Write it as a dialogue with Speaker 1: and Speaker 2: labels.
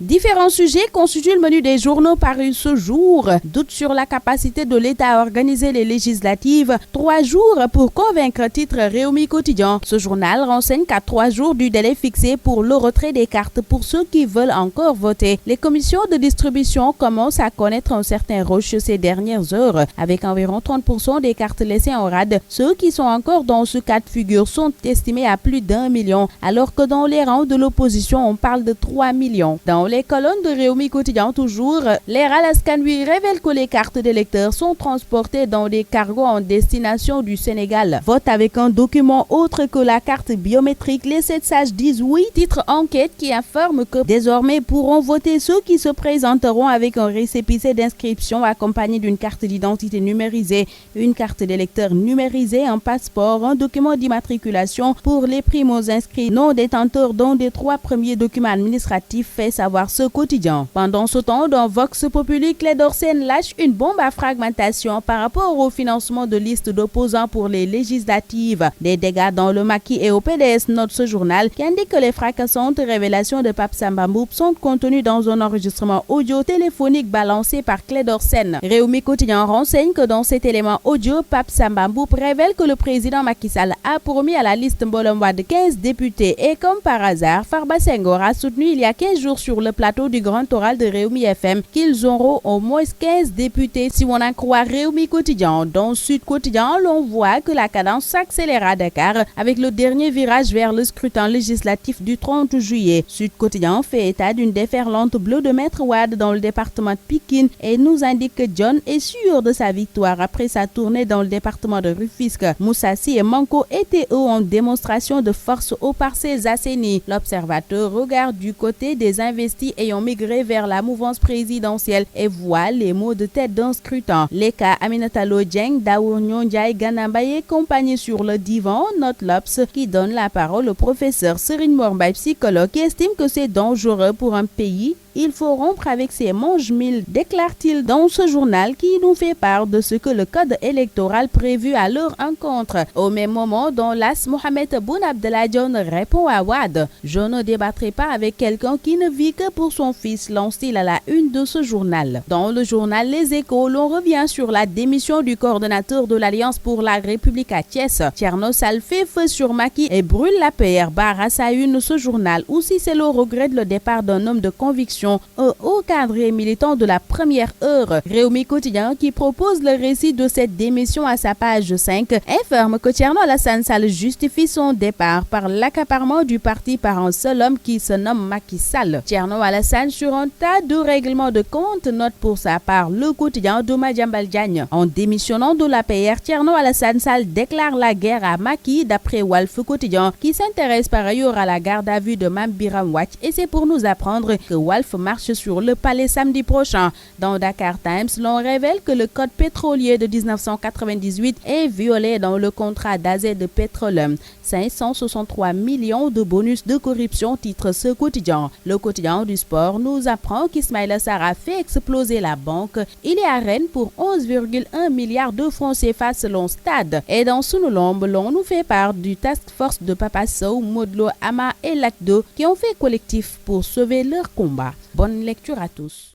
Speaker 1: Différents sujets constituent le menu des journaux parus ce jour. Doute sur la capacité de l'État à organiser les législatives. 3 jours pour convaincre, titre Réumi Quotidien. Ce journal renseigne qu'à 3 jours du délai fixé pour le retrait des cartes pour ceux qui veulent encore voter, les commissions de distribution commencent à connaître un certain rush ces dernières heures, avec environ 30% des cartes laissées en rade. Ceux qui sont encore dans ce cas de figure sont estimés à plus d'1 million, alors que dans les rangs de l'opposition, on parle de 3 millions. Dans les colonnes de Réumi Quotidien toujours, Leral Askan Wi révèle que les cartes d'électeurs sont transportées dans des cargos en destination du Sénégal. Vote avec un document autre que la carte biométrique. Les 7 sages disent oui, titre Enquête qui informe que désormais pourront voter ceux qui se présenteront avec un récépissé d'inscription accompagné d'une carte d'identité numérisée, une carte d'électeur numérisée, un passeport, un document d'immatriculation pour les primo-inscrits non détenteurs dont des 3 premiers documents administratifs, fait savoir ce quotidien. Pendant ce temps, dans Vox Populi, Clédor Sène lâche une bombe à fragmentation par rapport au financement de listes d'opposants pour les législatives. Des dégâts dans le maquis et au PDS, note ce journal qui indique que les fracassantes révélations de Pape Samba Mboup sont contenues dans un enregistrement audio téléphonique balancé par Clédor Sène. Réumi Quotidien renseigne que dans cet élément audio, Pape Samba Mboup révèle que le président Macky Sall a promis à la liste Mbolom Wade 15 députés et comme par hasard, Farba Senghor a soutenu il y a 15 jours sur le plateau du Grand Oral de Réumi FM qu'ils auront au moins 15 députés si on en croit Réumi Quotidien. Dans Sud Quotidien, l'on voit que la cadence s'accélère à Dakar avec le dernier virage vers le scrutin législatif du 30 juillet. Sud Quotidien fait état d'une déferlante bleue de Maître Wade dans le département de Pikine et nous indique que John est sûr de sa victoire après sa tournée dans le département de Rufisque. Moussassi et Manko étaient eux en démonstration de force aux Parcelles Assainies. L'observateur regarde du côté des investis ayant migré vers la mouvance présidentielle et voit les mots de tête d'un scrutin. Les cas Aminata Lo Dieng, Daour Ndiaye, Gana Mbaye et compagnie sur le divan, note l'Obs qui donne la parole au professeur Serigne Mor Mbaye, psychologue, qui estime que c'est dangereux pour un pays. Il faut rompre avec ces mange-mille, déclare-t-il dans ce journal qui nous fait part de ce que le code électoral prévu à leur encontre. Au même moment, dans l'As, Mohamed Boun Abdallah Dionne répond à Wade. Je ne débattrai pas avec quelqu'un qui ne vit que pour son fils, lance-t-il à la une de ce journal. Dans le journal Les Échos, l'on revient sur la démission du coordonnateur de l'Alliance pour la République à Thiès. Thierno Sall fait feu sur Macky et brûle la PR. Barre à sa une ce journal. Aussi, c'est le regret de le départ d'un homme de conviction, un haut cadre et militant de la première heure. Réumi Quotidien, qui propose le récit de cette démission à sa page 5, informe que Thierno Alassane Sall justifie son départ par l'accaparement du parti par un seul homme qui se nomme Macky Sall. Thierno Alassane sur un tas de règlements de compte, note pour sa part le quotidien de Madiambal Diagne. En démissionnant de l'APR, Thierno Alassane Sall déclare la guerre à Macky, d'après Walf Quotidien, qui s'intéresse par ailleurs à la garde à vue de Mame Biram Wathie, et c'est pour nous apprendre que Walf marche sur le palais samedi prochain. Dans Dakar Times, l'on révèle que le code pétrolier de 1998 est violé dans le contrat d'AZ de Petroleum. 563 millions de bonus de corruption, titre ce quotidien. Le quotidien du sport nous apprend qu'Ismaïla Sarr a fait exploser la banque. Il est à Rennes pour 11,1 milliards de francs CFA selon Stade. Et dans Sunulombe, l'on nous fait part du task force de Papa Sow, Modlo, Ama et Lakdo qui ont fait collectif pour sauver leur combat. Bonne lecture à tous.